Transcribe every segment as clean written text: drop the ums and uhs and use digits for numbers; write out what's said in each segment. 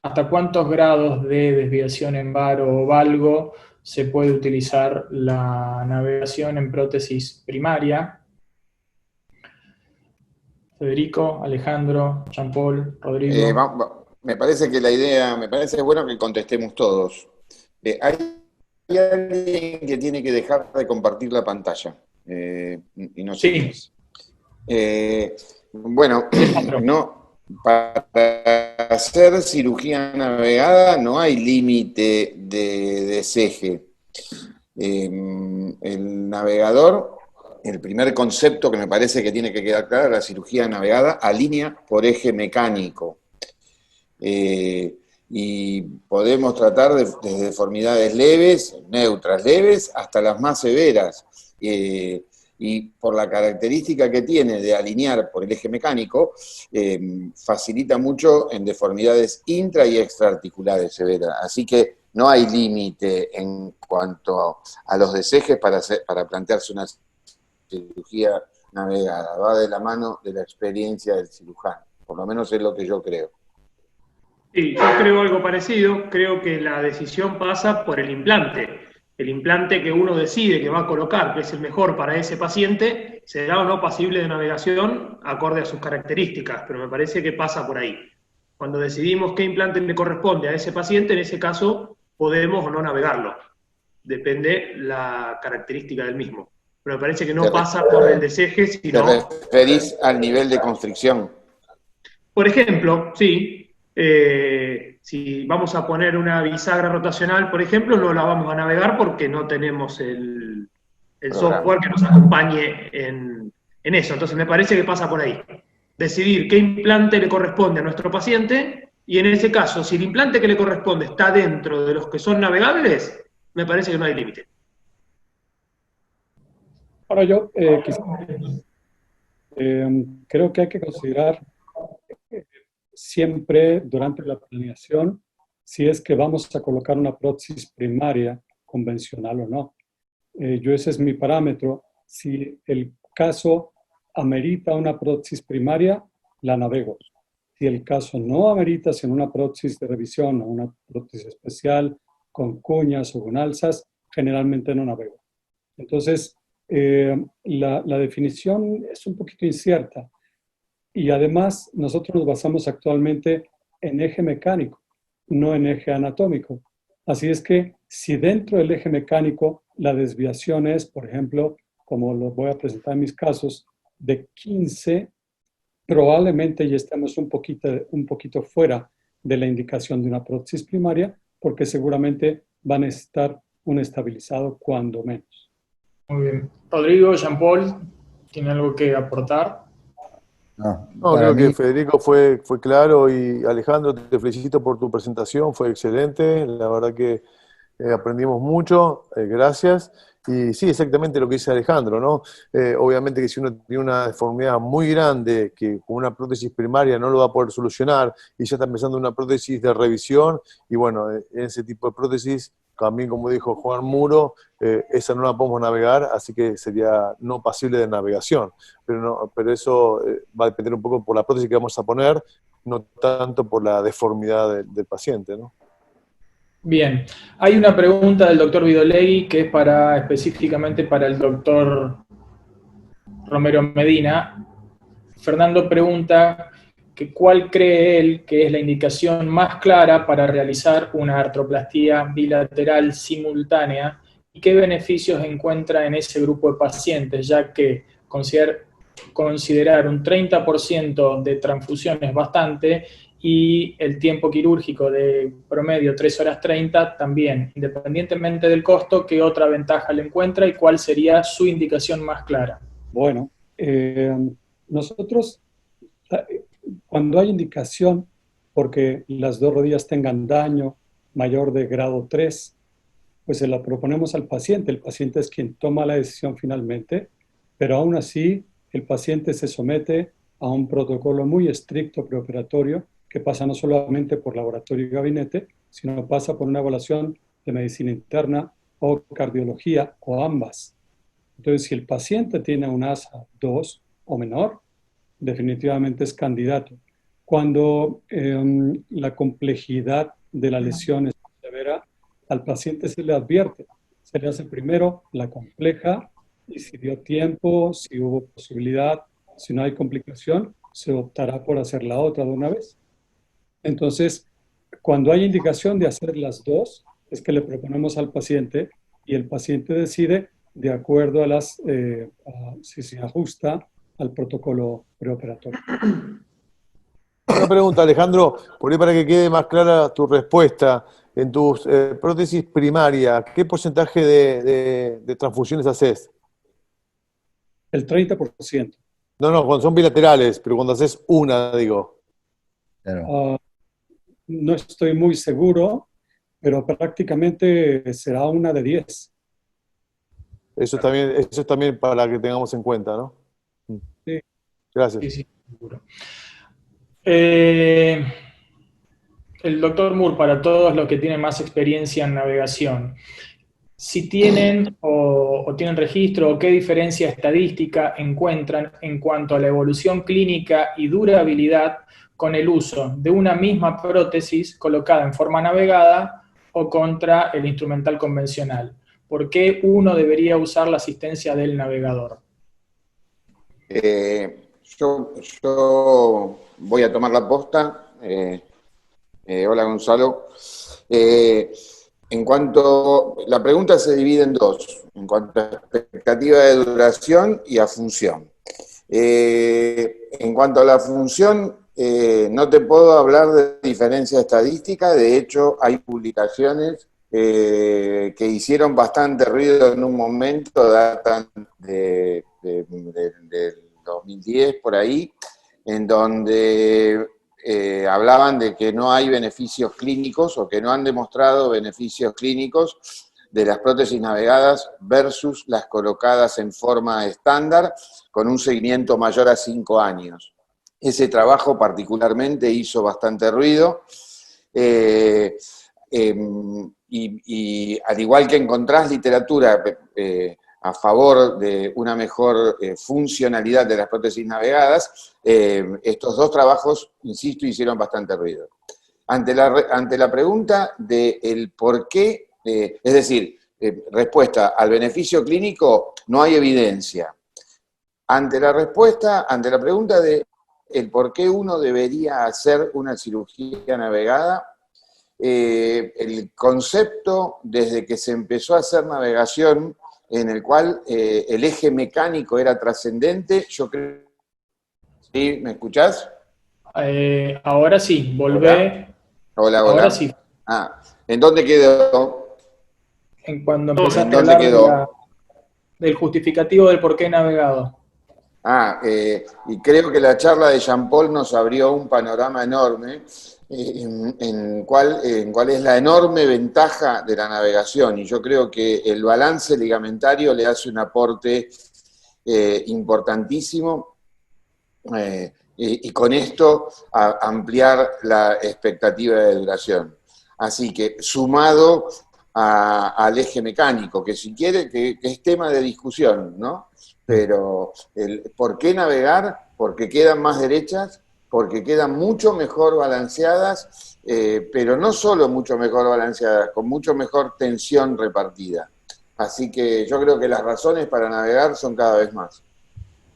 ¿hasta cuántos grados de desviación en varo o valgo se puede utilizar la navegación en prótesis primaria? Federico, Alejandro, Jean-Paul, Rodrigo. Me parece que la idea, me parece bueno que contestemos todos. Hay alguien que tiene que dejar de compartir la pantalla, y no sé quién Sí, es. Bueno, Alejandro. no, para hacer cirugía navegada no hay límite de deseje. El navegador, el primer concepto que me parece que tiene que quedar claro, la cirugía navegada alinea por eje mecánico. Y podemos tratar desde deformidades leves, neutras, leves, hasta las más severas. Y por la característica que tiene de alinear por el eje mecánico, facilita mucho en deformidades intra y extraarticulares severas. Así que no hay límite en cuanto a los desejes para plantearse una cirugía navegada. Va de la mano de la experiencia del cirujano. Por lo menos es lo que yo creo. Sí, yo creo algo parecido. Creo que la decisión pasa por el implante. El implante que uno decide que va a colocar, que es el mejor para ese paciente, será o no pasible de navegación acorde a sus características, pero me parece que pasa por ahí. Cuando decidimos qué implante le corresponde a ese paciente, en ese caso podemos o no navegarlo. Depende la característica del mismo. Pero me parece que ¿Te, no pasa por el deseje, te sino... referís al nivel de constricción? Por ejemplo, sí, si vamos a poner una bisagra rotacional, por ejemplo, no la vamos a navegar porque no tenemos el Programa. software que nos acompañe en eso. Entonces me parece que pasa por ahí. Decidir qué implante le corresponde a nuestro paciente y en ese caso, si el implante que le corresponde está dentro de los que son navegables, me parece que no hay límite. Ahora yo creo que hay que considerar siempre durante la planeación si es que vamos a colocar una prótesis primaria convencional o no. Yo ese es mi parámetro. Si el caso amerita una prótesis primaria, la navego. Si el caso no amerita, sino una prótesis de revisión o una prótesis especial con cuñas o con alzas, generalmente no navego. Entonces, la definición es un poquito incierta. Y además, nosotros nos basamos actualmente en eje mecánico, no en eje anatómico. Así es que si dentro del eje mecánico la desviación es, por ejemplo, como lo voy a presentar en mis casos, de 15, probablemente ya estemos un poquito fuera de la indicación de una prótesis primaria, porque seguramente van a necesitar un estabilizado cuando menos. Muy bien. Rodrigo, Jean-Paul, ¿tiene algo que aportar? No, No, para creo que mí, Federico fue claro y Alejandro, te felicito por tu presentación, fue excelente, la verdad que aprendimos mucho, gracias. Y sí, exactamente lo que dice Alejandro, ¿no? Obviamente que si uno tiene una deformidad muy grande que con una prótesis primaria no lo va a poder solucionar y ya está empezando una prótesis de revisión, y bueno, en ese tipo de prótesis, también como dijo Juan Muro, esa no la podemos navegar, así que sería no pasible de navegación. Pero eso va a depender un poco por la prótesis que vamos a poner, no tanto por la deformidad del paciente, ¿no? Bien, hay una pregunta del doctor Vidolegui que es específicamente para el doctor Romero Medina. Fernando pregunta que cuál cree él que es la indicación más clara para realizar una artroplastía bilateral simultánea y qué beneficios encuentra en ese grupo de pacientes, ya que considerar un 30% de transfusión es bastante y el tiempo quirúrgico de promedio 3 horas 30 también, independientemente del costo, ¿qué otra ventaja le encuentra y cuál sería su indicación más clara? Bueno, nosotros, cuando hay indicación porque las dos rodillas tengan daño mayor de grado 3, pues se la proponemos al paciente. El paciente es quien toma la decisión finalmente, pero aún así el paciente se somete a un protocolo muy estricto preoperatorio que pasa no solamente por laboratorio y gabinete, sino pasa por una evaluación de medicina interna o cardiología o ambas. Entonces, si el paciente tiene un ASA 2 o menor, definitivamente es candidato. Cuando la complejidad de la lesión es severa, al paciente se le advierte. Se le hace primero la compleja y si dio tiempo, si hubo posibilidad, si no hay complicación, se optará por hacer la otra de una vez. Entonces, cuando hay indicación de hacer las dos, es que le proponemos al paciente y el paciente decide de acuerdo a si se ajusta al protocolo preoperatorio. Una pregunta, Alejandro, por ahí para que quede más clara tu respuesta. En tus prótesis primarias, ¿qué porcentaje de transfusiones haces? El 30%. No, cuando son bilaterales, pero cuando haces una, digo. Claro. No estoy muy seguro, pero prácticamente será una de 10. Eso es también para que tengamos en cuenta, ¿no? Sí. Gracias. Sí, sí, seguro. El doctor Moore, para todos los que tienen más experiencia en navegación, si tienen o tienen registro o qué diferencia estadística encuentran en cuanto a la evolución clínica y durabilidad con el uso de una misma prótesis colocada en forma navegada o contra el instrumental convencional. ¿Por qué uno debería usar la asistencia del navegador? Yo voy a tomar la posta. Hola, Gonzalo. La pregunta se divide en dos, en cuanto a expectativa de duración y a función. En cuanto a la función, no te puedo hablar de diferencia estadística. De hecho, hay publicaciones que hicieron bastante ruido en un momento, datan del 2010 por ahí, en donde hablaban de que no hay beneficios clínicos o que no han demostrado beneficios clínicos de las prótesis navegadas versus las colocadas en forma estándar con un seguimiento mayor a 5 años. Ese trabajo particularmente hizo bastante ruido y al igual que encontrás literatura a favor de una mejor funcionalidad de las prótesis navegadas, estos dos trabajos, insisto, hicieron bastante ruido. Ante la pregunta del por qué, es decir, respuesta al beneficio clínico, no hay evidencia. Ante la pregunta de el por qué uno debería hacer una cirugía navegada, el concepto desde que se empezó a hacer navegación en el cual el eje mecánico era trascendente, yo creo... ¿Sí? ¿Me escuchás? Ahora sí, volvé. Hola. Ahora sí. ¿En dónde quedó? En cuando empezaste ¿En a dónde hablar quedó? del justificativo del por qué navegado. Y creo que la charla de Jean-Paul nos abrió un panorama enorme en cuál es la enorme ventaja de la navegación. Y yo creo que el balance ligamentario le hace un aporte importantísimo y con esto ampliar la expectativa de duración. Así que sumado al eje mecánico, que si quiere, que es tema de discusión, ¿no? Pero ¿por qué navegar? Porque quedan más derechas, porque quedan mucho mejor balanceadas, pero no solo mucho mejor balanceadas, con mucho mejor tensión repartida. Así que yo creo que las razones para navegar son cada vez más.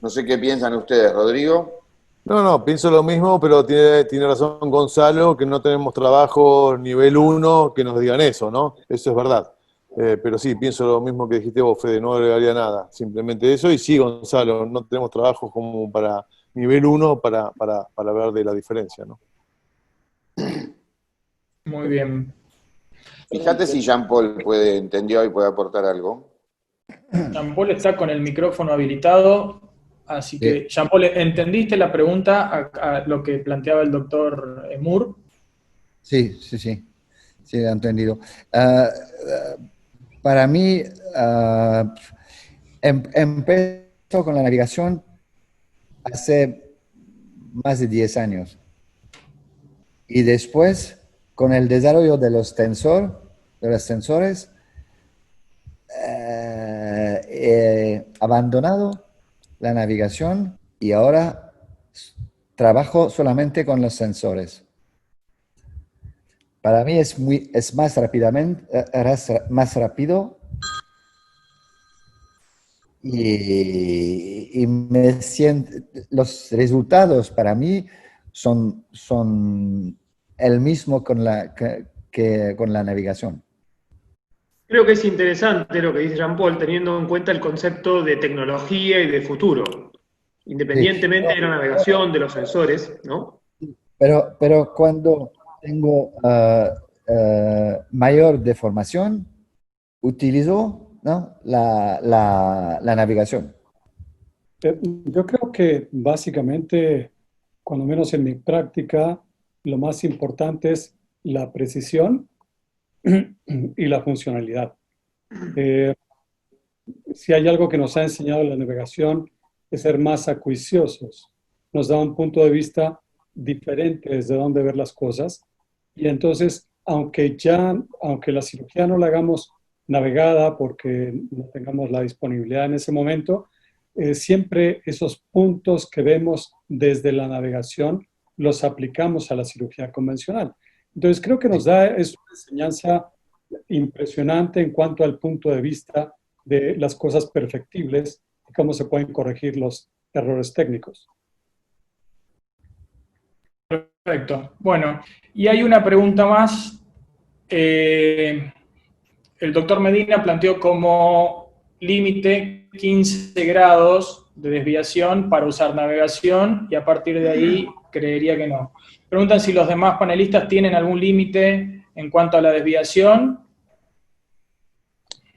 No sé qué piensan ustedes, Rodrigo. No, pienso lo mismo, pero tiene razón Gonzalo, que no tenemos trabajo nivel 1 que nos digan eso, ¿no? Eso es verdad. Pero sí, pienso lo mismo que dijiste vos, Fede, no agregaría nada, simplemente eso. Y sí, Gonzalo, no tenemos trabajo como para nivel 1 para hablar de la diferencia, ¿no? Muy bien. Fíjate si Jean-Paul entendió y puede aportar algo. Jean-Paul está con el micrófono habilitado, así que, Jean-Paul, ¿entendiste la pregunta a lo que planteaba el doctor Moore? Sí, lo he entendido. Para mí, empezó con la navegación hace más de 10 años. Y después, con el desarrollo de los sensores, he abandonado la navegación y ahora trabajo solamente con los sensores. Para mí es más más rápido y me siento, los resultados para mí son el mismo que con la navegación. Creo que es interesante lo que dice Jean-Paul, teniendo en cuenta el concepto de tecnología y de futuro, Sí. independientemente de la navegación, de los sensores, ¿no? Pero cuando tengo mayor deformación, utilizo, ¿no? la navegación. Yo creo que básicamente, cuando menos en mi práctica, lo más importante es la precisión y la funcionalidad. Eh, si hay algo que nos ha enseñado la navegación es ser más acuiciosos. Nos da un punto de vista diferente desde donde ver las cosas. Y entonces, aunque la cirugía no la hagamos navegada porque no tengamos la disponibilidad en ese momento, siempre esos puntos que vemos desde la navegación los aplicamos a la cirugía convencional. Entonces, creo que es una enseñanza impresionante en cuanto al punto de vista de las cosas perfectibles y cómo se pueden corregir los errores técnicos. Perfecto. Bueno, y hay una pregunta más. El doctor Medina planteó como límite 15 grados de desviación para usar navegación y a partir de ahí creería que no. Preguntan si los demás panelistas tienen algún límite en cuanto a la desviación.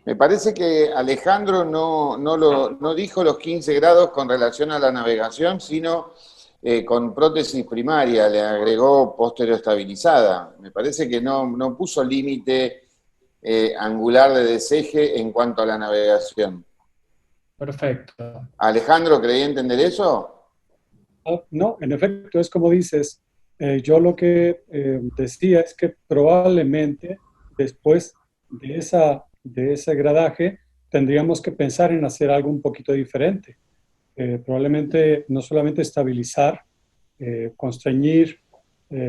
Me parece que Alejandro no dijo los 15 grados con relación a la navegación, sino con prótesis primaria, le agregó posteroestabilizada. Me parece que no puso límite angular de deseje en cuanto a la navegación. Perfecto. ¿Alejandro creía entender eso? No, en efecto, es como dices. Yo lo que decía es que probablemente después de ese gradaje tendríamos que pensar en hacer algo un poquito diferente. Probablemente no solamente estabilizar, constreñir,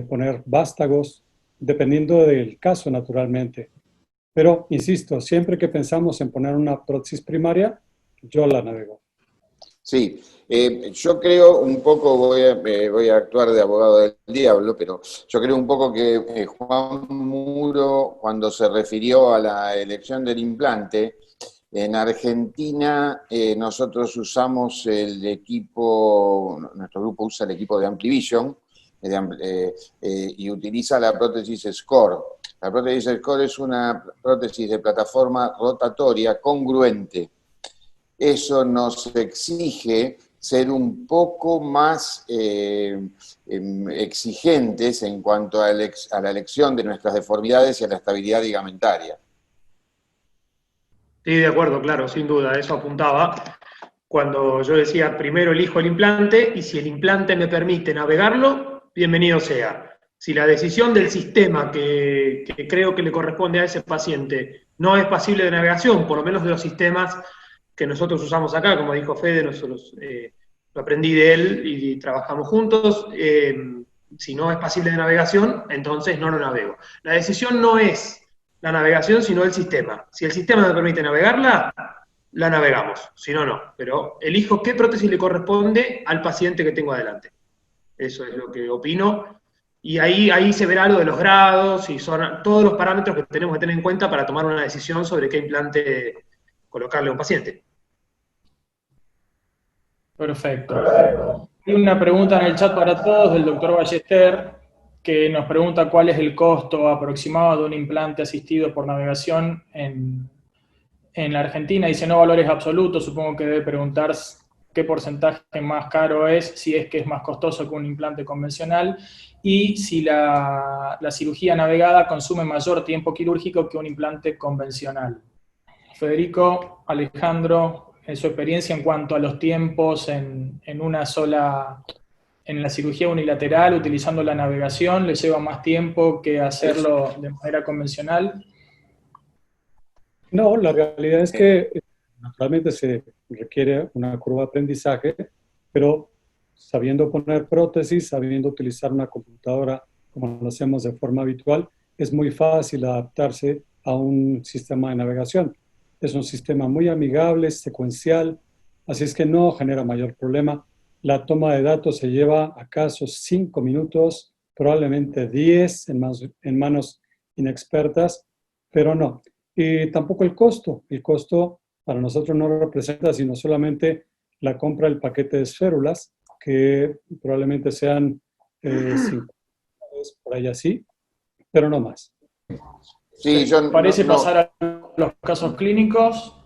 poner vástagos, dependiendo del caso, naturalmente. Pero, insisto, siempre que pensamos en poner una prótesis primaria, yo la navego. Sí, yo creo un poco, voy a actuar de abogado del diablo, pero yo creo un poco que Juan Muro, cuando se refirió a la elección del implante, en Argentina nosotros usamos el equipo, nuestro grupo usa el equipo de Amplivision y utiliza la prótesis SCORE. La prótesis SCORE es una prótesis de plataforma rotatoria congruente. Eso nos exige ser un poco más exigentes en cuanto a la elección de nuestras deformidades y a la estabilidad ligamentaria. Sí, de acuerdo, claro, sin duda, eso apuntaba. Cuando yo decía, primero elijo el implante y si el implante me permite navegarlo, bienvenido sea. Si la decisión del sistema que creo que le corresponde a ese paciente no es pasible de navegación, por lo menos de los sistemas que nosotros usamos acá, como dijo Fede, nosotros lo aprendí de él y trabajamos juntos, si no es pasible de navegación, entonces no lo navego. La decisión no es la navegación, sino el sistema. Si el sistema me permite navegarla, la navegamos, si no, no. Pero elijo qué prótesis le corresponde al paciente que tengo adelante. Eso es lo que opino. Y ahí se verá lo de los grados y son todos los parámetros que tenemos que tener en cuenta para tomar una decisión sobre qué implante colocarle a un paciente. Perfecto. Hay una pregunta en el chat para todos del doctor Ballester, que nos pregunta cuál es el costo aproximado de un implante asistido por navegación en la Argentina. Dice no valores absolutos, supongo que debe preguntar qué porcentaje más caro es, si es que es más costoso que un implante convencional, y si la cirugía navegada consume mayor tiempo quirúrgico que un implante convencional. Federico, Alejandro, en su experiencia en cuanto a los tiempos en la cirugía unilateral, utilizando la navegación, ¿le lleva más tiempo que hacerlo de manera convencional? No, la realidad es que naturalmente se requiere una curva de aprendizaje, pero sabiendo poner prótesis, sabiendo utilizar una computadora como lo hacemos de forma habitual, es muy fácil adaptarse a un sistema de navegación. Es un sistema muy amigable, secuencial, así es que no genera mayor problema. La toma de datos se lleva acaso 5 minutos, probablemente 10 en manos inexpertas, pero no. Y tampoco el costo. El costo para nosotros no representa sino solamente la compra del paquete de esférulas, que probablemente sean 50 por ahí así, pero no más. Sí, yo ¿Parece pasar a los casos clínicos?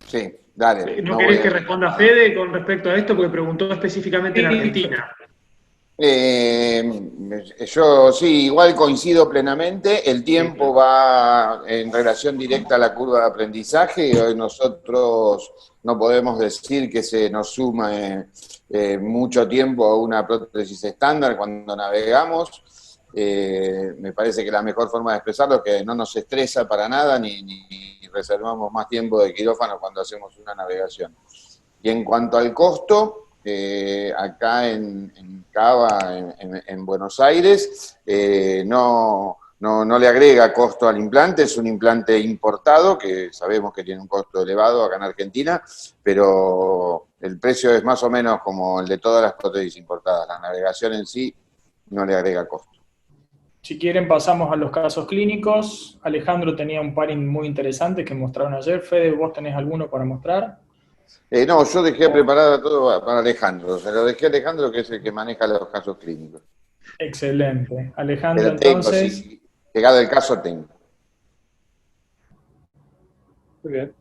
Sí, dale. ¿No querés que responda Fede con respecto a esto? Porque preguntó específicamente en Argentina. Yo sí, igual coincido plenamente. El tiempo va en relación directa a la curva de aprendizaje. Hoy nosotros no podemos decir que se nos suma mucho tiempo a una prótesis estándar cuando navegamos. Me parece que la mejor forma de expresarlo es que no nos estresa para nada ni reservamos más tiempo de quirófano cuando hacemos una navegación. Y en cuanto al costo, acá en Cava, en Buenos Aires, no le agrega costo al implante, es un implante importado, que sabemos que tiene un costo elevado acá en Argentina, pero el precio es más o menos como el de todas las prótesis importadas. La navegación en sí no le agrega costo. Si quieren pasamos a los casos clínicos. Alejandro tenía un par muy interesante que mostraron ayer. Fede, ¿vos tenés alguno para mostrar? No, yo dejé preparado todo para Alejandro. Se lo dejé a Alejandro, que es el que maneja los casos clínicos. Excelente. Alejandro, Pero tengo, entonces... sí, llegado el caso tengo. Muy bien.